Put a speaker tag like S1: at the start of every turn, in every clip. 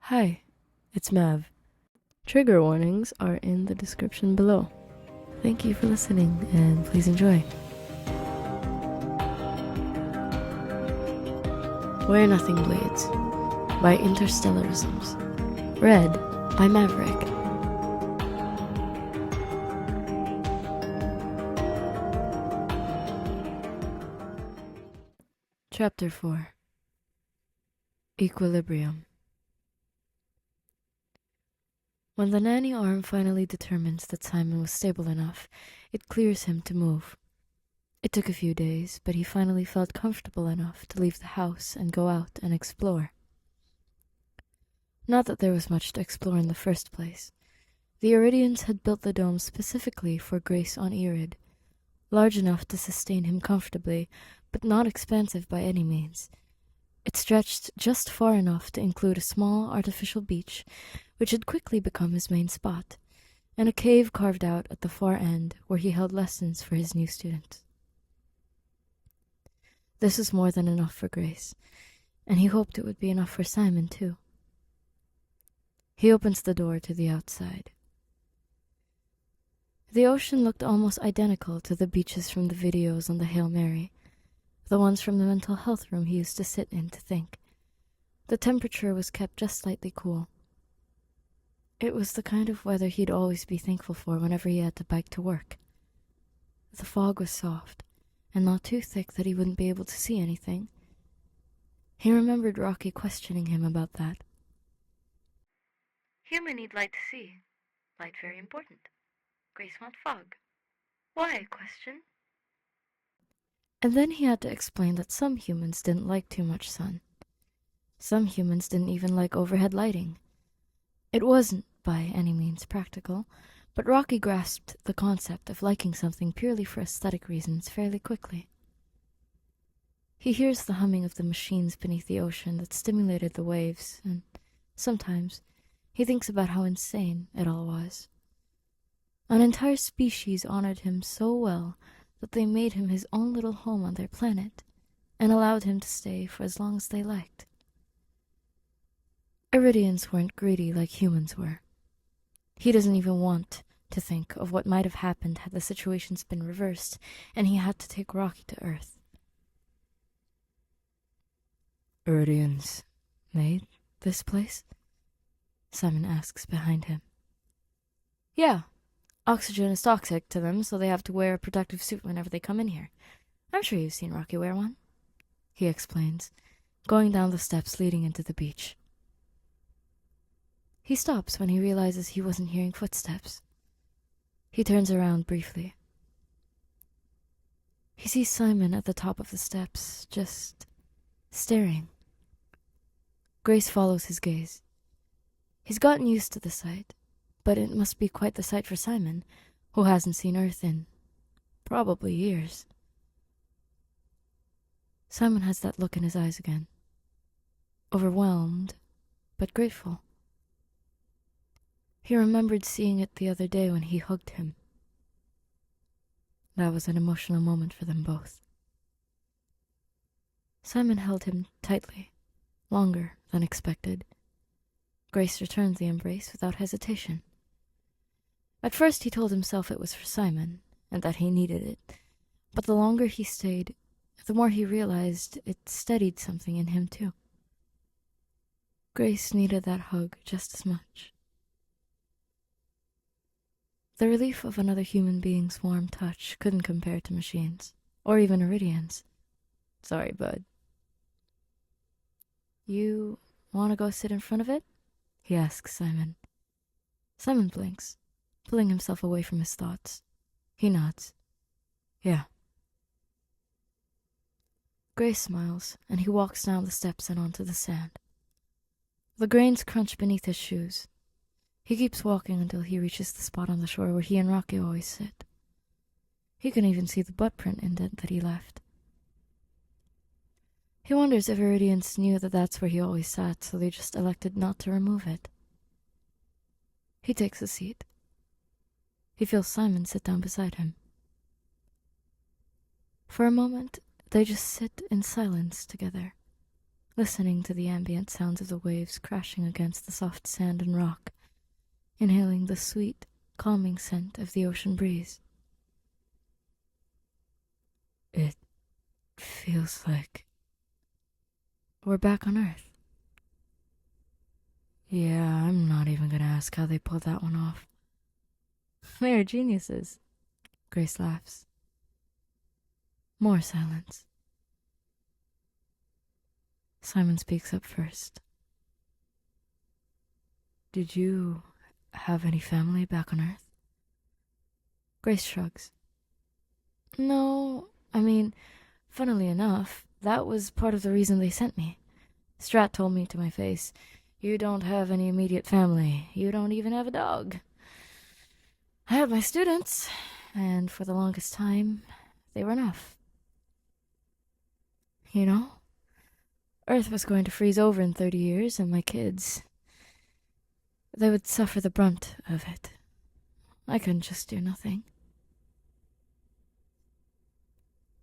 S1: Hi, it's Mav. Trigger warnings are in the description below. Thank you for listening, and please enjoy. Where Nothing Bleeds by Interstellarisms. Read by Maverick. Chapter 4. Equilibrium. When the nanny arm finally determines that Simon was stable enough, it clears him to move. It took a few days, but he finally felt comfortable enough to leave the house and go out and explore. Not that there was much to explore in the first place. The Iridians had built the dome specifically for Grace on Irid, large enough to sustain him comfortably, but not expansive by any means. It stretched just far enough to include a small artificial beach, which had quickly become his main spot, and a cave carved out at the far end where he held lessons for his new students. This was more than enough for Grace, and he hoped it would be enough for Simon, too. He opens the door to the outside. The ocean looked almost identical to the beaches from the videos on the Hail Mary, the ones from the mental health room he used to sit in to think. The temperature was kept just slightly cool. It was the kind of weather he'd always be thankful for whenever he had to bike to work. The fog was soft, and not too thick that he wouldn't be able to see anything. He remembered Rocky questioning him about that.
S2: Human need light to see. Light very important. Grace want fog. Why, question?
S1: And then he had to explain that some humans didn't like too much sun. Some humans didn't even like overhead lighting. It wasn't, by any means, practical, but Rocky grasped the concept of liking something purely for aesthetic reasons fairly quickly. He hears the humming of the machines beneath the ocean that stimulated the waves, and sometimes he thinks about how insane it all was. An entire species honored him so well that they made him his own little home on their planet, and allowed him to stay for as long as they liked. Iridians weren't greedy like humans were. He doesn't even want to think of what might have happened had the situations been reversed, and he had to take Rocky to Earth. Iridians made this place? Simon asks behind him. Yeah. Oxygen is toxic to them, so they have to wear a protective suit whenever they come in here. I'm sure you've seen Rocky wear one, he explains, going down the steps leading into the beach. He stops when he realizes he wasn't hearing footsteps. He turns around briefly. He sees Simon at the top of the steps, just staring. Grace follows his gaze. He's gotten used to the sight, but it must be quite the sight for Simon, who hasn't seen Earth in probably years. Simon has that look in his eyes again. Overwhelmed, but grateful. He remembered seeing it the other day when he hugged him. That was an emotional moment for them both. Simon held him tightly, longer than expected. Grace returned the embrace without hesitation. At first he told himself it was for Simon, and that he needed it, but the longer he stayed, the more he realized it steadied something in him too. Grace needed that hug just as much. The relief of another human being's warm touch couldn't compare to machines, or even Iridians. Sorry, bud. You want to go sit in front of it? He asks Simon. Simon blinks, pulling himself away from his thoughts. He nods. Yeah. Grace smiles, and he walks down the steps and onto the sand. The grains crunch beneath his shoes. He keeps walking until he reaches the spot on the shore where he and Rocky always sit. He can even see the butt print indent that he left. He wonders if Iridians knew that that's where he always sat, so they just elected not to remove it. He takes a seat. He feels Simon sit down beside him. For a moment, they just sit in silence together, listening to the ambient sounds of the waves crashing against the soft sand and rock, inhaling the sweet, calming scent of the ocean breeze. It feels like we're back on Earth. Yeah, I'm not even gonna ask how they pulled that one off. They are geniuses, Grace laughs. More silence. Simon speaks up first. Did you have any family back on Earth? Grace shrugs. No, I mean, funnily enough, that was part of the reason they sent me. Strat told me to my face, "You don't have any immediate family. You don't even have a dog." I had my students, and for the longest time, they were enough. You know? Earth was going to freeze over in 30 years, and my kids, they would suffer the brunt of it. I couldn't just do nothing.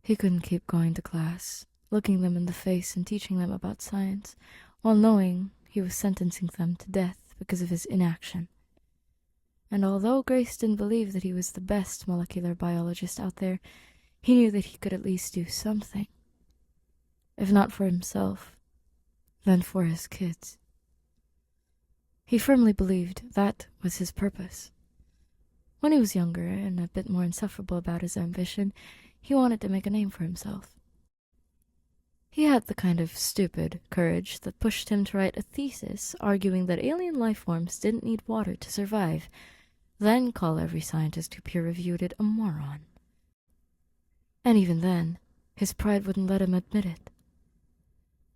S1: He couldn't keep going to class, looking them in the face and teaching them about science, while knowing he was sentencing them to death because of his inaction. And although Grace didn't believe that he was the best molecular biologist out there, he knew that he could at least do something. If not for himself, then for his kids. He firmly believed that was his purpose. When he was younger and a bit more insufferable about his ambition, he wanted to make a name for himself. He had the kind of stupid courage that pushed him to write a thesis arguing that alien life forms didn't need water to survive, then call every scientist who peer-reviewed it a moron. And even then, his pride wouldn't let him admit it.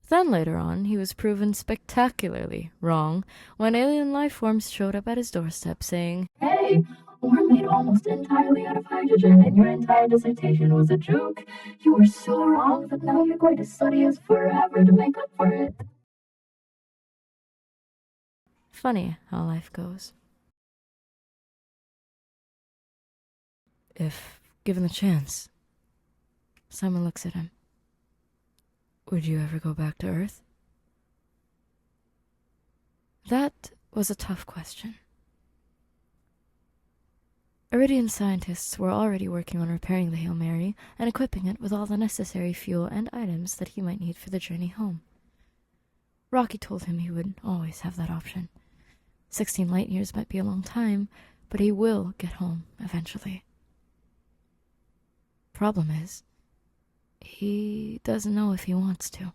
S1: Then later on, he was proven spectacularly wrong when alien life forms showed up at his doorstep saying, "Hey, we're made almost entirely out of hydrogen, and your entire dissertation was a joke. You were so wrong that now you're going to study us forever to make up for it." Funny how life goes. If given the chance, Simon looks at him. Would you ever go back to Earth? That was a tough question. Iridian scientists were already working on repairing the Hail Mary and equipping it with all the necessary fuel and items that he might need for the journey home. Rocky told him he would always have that option. 16 light years might be a long time, but he will get home eventually. Problem is, he doesn't know if he wants to.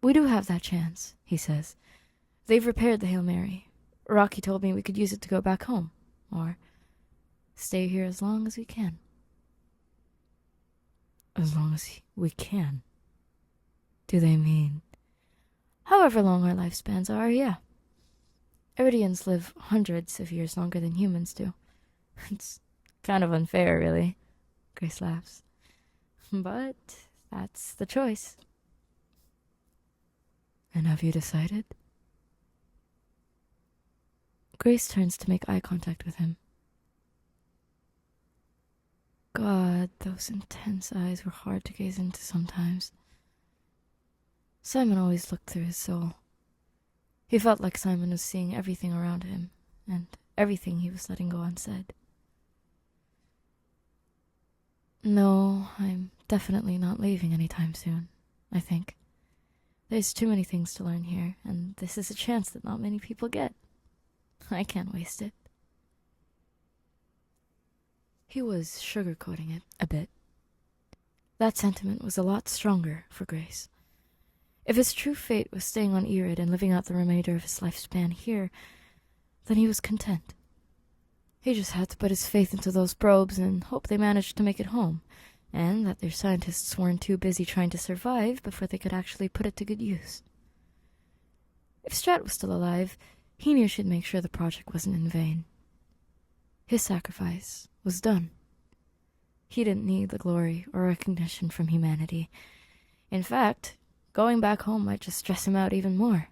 S1: We do have that chance, he says. They've repaired the Hail Mary. Rocky told me we could use it to go back home, or stay here as long as we can. As long as we can? Do they mean? However long our lifespans are, yeah. Iridians live hundreds of years longer than humans do. It's kind of unfair, really. Grace laughs. But that's the choice. And have you decided? Grace turns to make eye contact with him. God, those intense eyes were hard to gaze into sometimes. Simon always looked through his soul. He felt like Simon was seeing everything around him, and everything he was letting go unsaid. No, I'm definitely not leaving anytime soon, I think. There's too many things to learn here, and this is a chance that not many people get. I can't waste it. He was sugarcoating it a bit. That sentiment was a lot stronger for Grace. If his true fate was staying on Irid and living out the remainder of his lifespan here, then he was content. He just had to put his faith into those probes and hope they managed to make it home, and that their scientists weren't too busy trying to survive before they could actually put it to good use. If Strat was still alive, he knew she'd make sure the project wasn't in vain. His sacrifice was done. He didn't need the glory or recognition from humanity. In fact, going back home might just stress him out even more.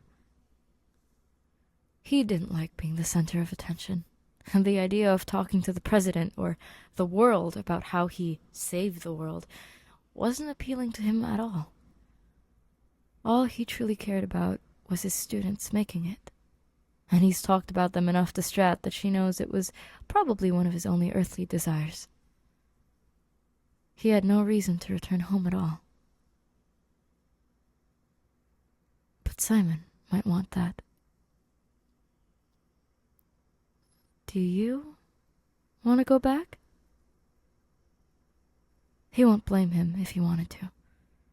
S1: He didn't like being the center of attention, and the idea of talking to the president or the world about how he saved the world wasn't appealing to him at all. All he truly cared about was his students making it. And he's talked about them enough to Strat that she knows it was probably one of his only earthly desires. He had no reason to return home at all. But Simon might want that. Do you want to go back? He won't blame him if he wanted to.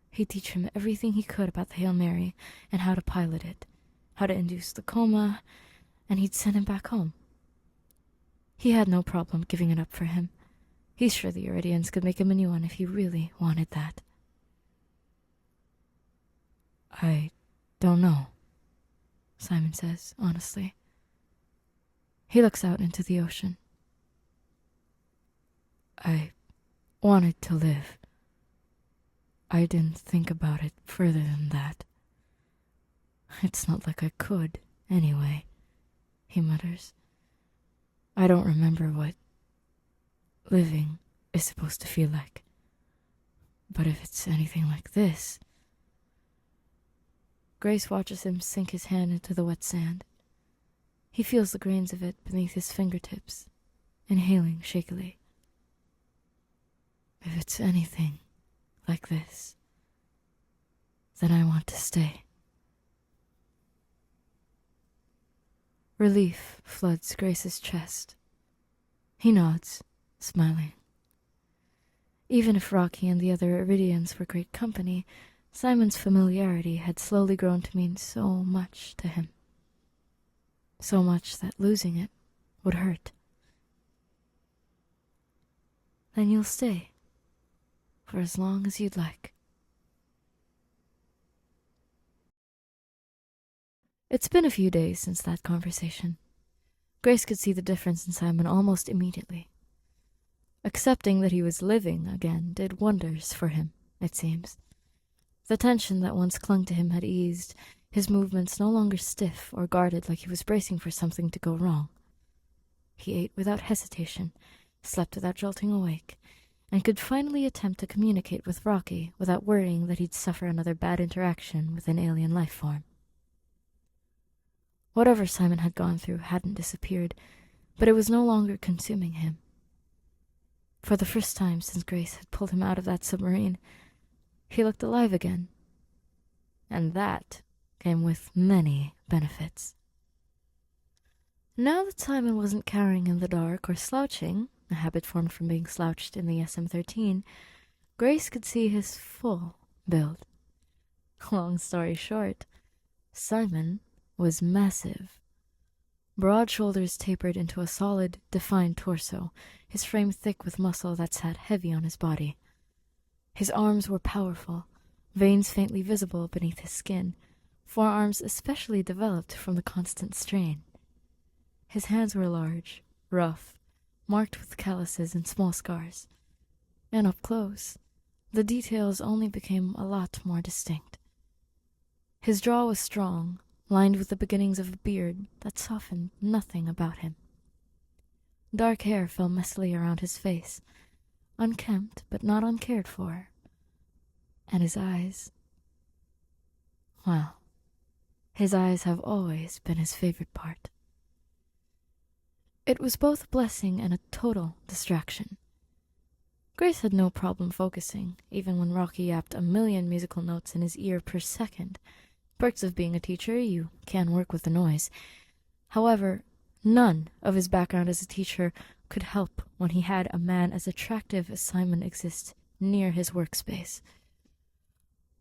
S1: He'd teach him everything he could about the Hail Mary and how to pilot it, how to induce the coma, and he'd send him back home. He had no problem giving it up for him. He's sure the Iridians could make him a new one if he really wanted that. I don't know, Simon says, honestly. He looks out into the ocean. I wanted to live. I didn't think about it further than that. It's not like I could, anyway, he mutters. I don't remember what living is supposed to feel like. But if it's anything like this... Grace watches him sink his hand into the wet sand. He feels the grains of it beneath his fingertips, inhaling shakily. If it's anything like this, then I want to stay. Relief floods Grace's chest. He nods, smiling. Even if Rocky and the other Iridians were great company, Simon's familiarity had slowly grown to mean so much to him. So much that losing it would hurt. Then you'll stay, for as long as you'd like. It's been a few days since that conversation. Grace could see the difference in Simon almost immediately. Accepting that he was living again did wonders for him, it seems. The tension that once clung to him had eased, his movements no longer stiff or guarded like he was bracing for something to go wrong. He ate without hesitation, slept without jolting awake, and could finally attempt to communicate with Rocky without worrying that he'd suffer another bad interaction with an alien life form. Whatever Simon had gone through hadn't disappeared, but it was no longer consuming him. For the first time since Grace had pulled him out of that submarine, he looked alive again. And that came with many benefits. Now that Simon wasn't cowering in the dark or slouching, a habit formed from being slouched in the SM-13, Grace could see his full build. Long story short, Simon was massive. Broad shoulders tapered into a solid, defined torso, his frame thick with muscle that sat heavy on his body. His arms were powerful, veins faintly visible beneath his skin, forearms especially developed from the constant strain. His hands were large, rough, marked with calluses and small scars. And up close, the details only became a lot more distinct. His jaw was strong, lined with the beginnings of a beard that softened nothing about him. Dark hair fell messily around his face, unkempt but not uncared for. And his eyes... well, his eyes have always been his favorite part. It was both a blessing and a total distraction. Grace had no problem focusing, even when Rocky yapped a million musical notes in his ear per second. Perks of being a teacher, you can work with the noise. However, none of his background as a teacher could help when he had a man as attractive as Simon exist near his workspace.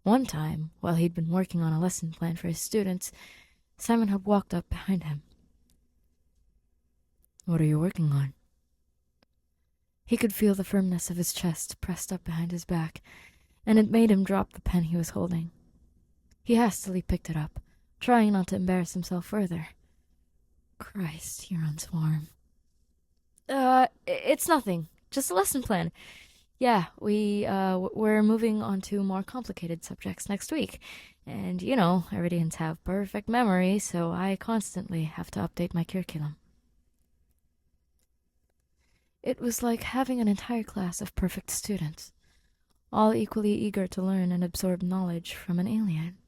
S1: One time, while he'd been working on a lesson plan for his students, Simon had walked up behind him. "What are you working on?" He could feel the firmness of his chest pressed up behind his back, and it made him drop the pen he was holding. He hastily picked it up, trying not to embarrass himself further. Christ, he runs warm. It's nothing. Just a lesson plan. Yeah, we're moving on to more complicated subjects next week. And, you know, Iridians have perfect memory, so I constantly have to update my curriculum. It was like having an entire class of perfect students, all equally eager to learn and absorb knowledge from an alien.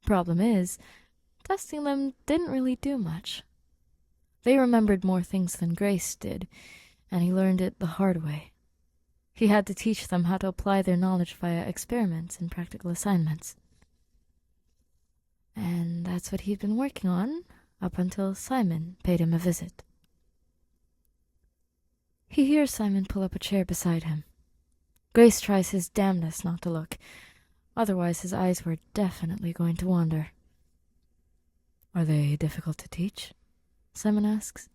S1: Problem is, testing them didn't really do much. They remembered more things than Grace did, and he learned it the hard way. He had to teach them how to apply their knowledge via experiments and practical assignments. And that's what he'd been working on up until Simon paid him a visit. He hears Simon pull up a chair beside him. Grace tries his damnedest not to look, otherwise his eyes were definitely going to wander. Are they difficult to teach? Simon asks.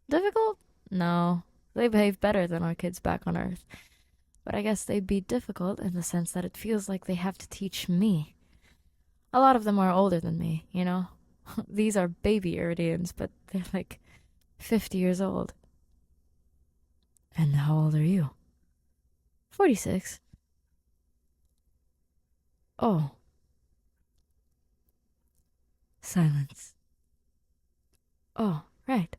S1: Difficult? No. They behave better than our kids back on Earth. But I guess they'd be difficult in the sense that it feels like they have to teach me. A lot of them are older than me, you know? These are baby Iridians, but they're like 50 years old. And how old are you? 46. Oh. Silence. Oh, right.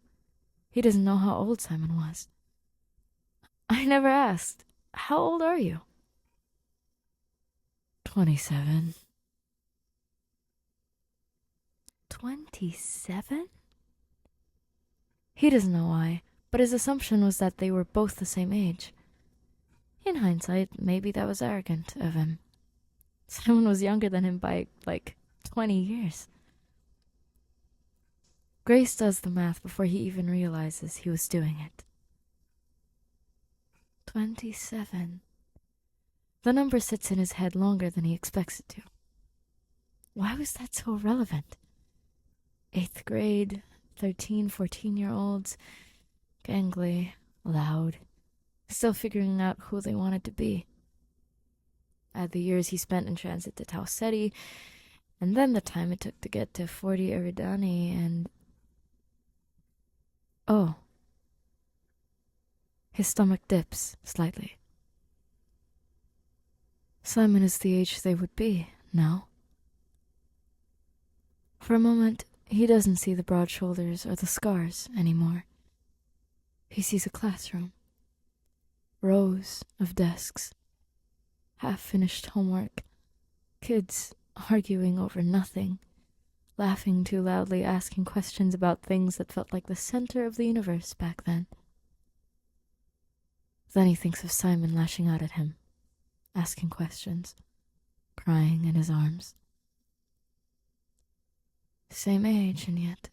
S1: He doesn't know how old Simon was. I never asked. How old are you? 27. 27? He doesn't know why, but his assumption was that they were both the same age. In hindsight, maybe that was arrogant of him. Simon was younger than him by, 20 years. Grace does the math before he even realizes he was doing it. 27. The number sits in his head longer than he expects it to. Why was that so relevant? 8th grade, 13, 14-year-olds, gangly, loud, still figuring out who they wanted to be. Add the years he spent in transit to Tau Ceti, and then the time it took to get to 40 Eridani, and... Oh. His stomach dips slightly. Simon is the age they would be now. For a moment, he doesn't see the broad shoulders or the scars anymore. He sees a classroom. Rows of desks. Half-finished homework. Kids arguing over nothing. Laughing too loudly, asking questions about things that felt like the center of the universe back then. Then he thinks of Simon lashing out at him, asking questions, crying in his arms. Same age, and yet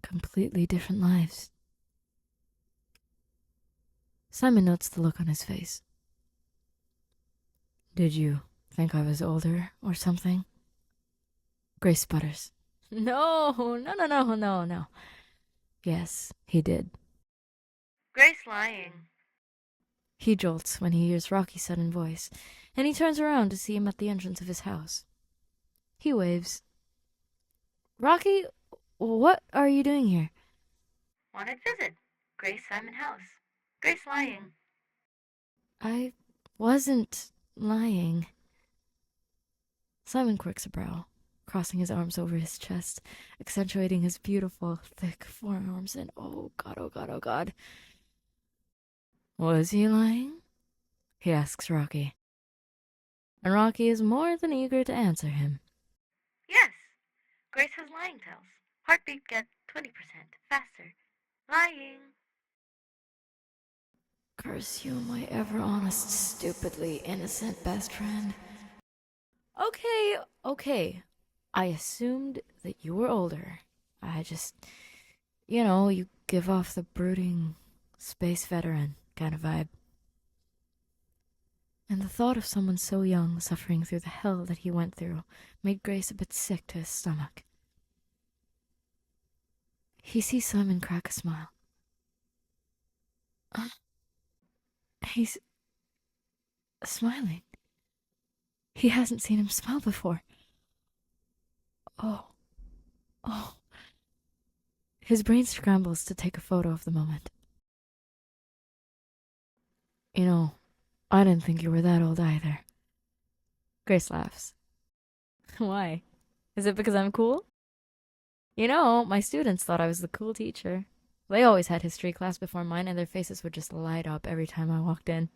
S1: completely different lives. Simon notes the look on his face. Did you think I was older or something? Grace sputters. No. Yes, he did.
S2: Grace lying.
S1: He jolts when he hears Rocky's sudden voice, and he turns around to see him at the entrance of his house. He waves. Rocky, what are you doing here?
S2: Wanted visit. Grace Simon house. Grace lying.
S1: I wasn't lying. Simon quirks a brow, crossing his arms over his chest, accentuating his beautiful, thick forearms, and oh god. Was he lying? He asks Rocky. And Rocky is more than eager to answer him.
S2: Yes. Grace has lying tells. Heartbeat get 20% faster. Lying.
S1: Curse you, my ever-honest, stupidly innocent best friend. Okay. I assumed that you were older. I just... you give off the brooding space veteran kind of vibe. And the thought of someone so young suffering through the hell that he went through made Grace a bit sick to his stomach. He sees Simon crack a smile. He's smiling. He hasn't seen him smile before. Oh. His brain scrambles to take a photo of the moment. I didn't think you were that old either. Grace laughs. Why? Is it because I'm cool? My students thought I was the cool teacher. They always had history class before mine, and their faces would just light up every time I walked in.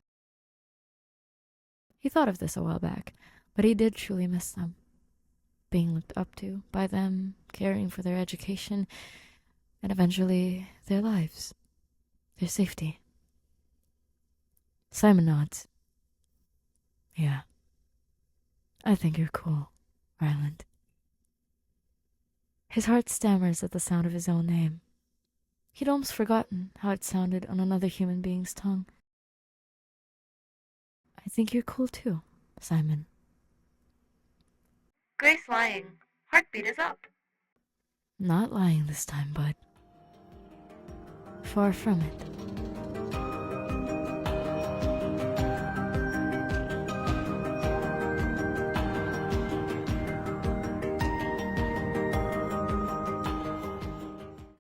S1: He thought of this a while back, but he did truly miss them. being looked up to by them, caring for their education, and eventually their lives, their safety. Simon nods. Yeah, I think you're cool, Ryland. His heart stammers at the sound of his own name. He'd almost forgotten how it sounded on another human being's tongue. I think you're cool too, Simon.
S2: Grace lying. Heartbeat is up.
S1: Not lying this time, bud. Far from it.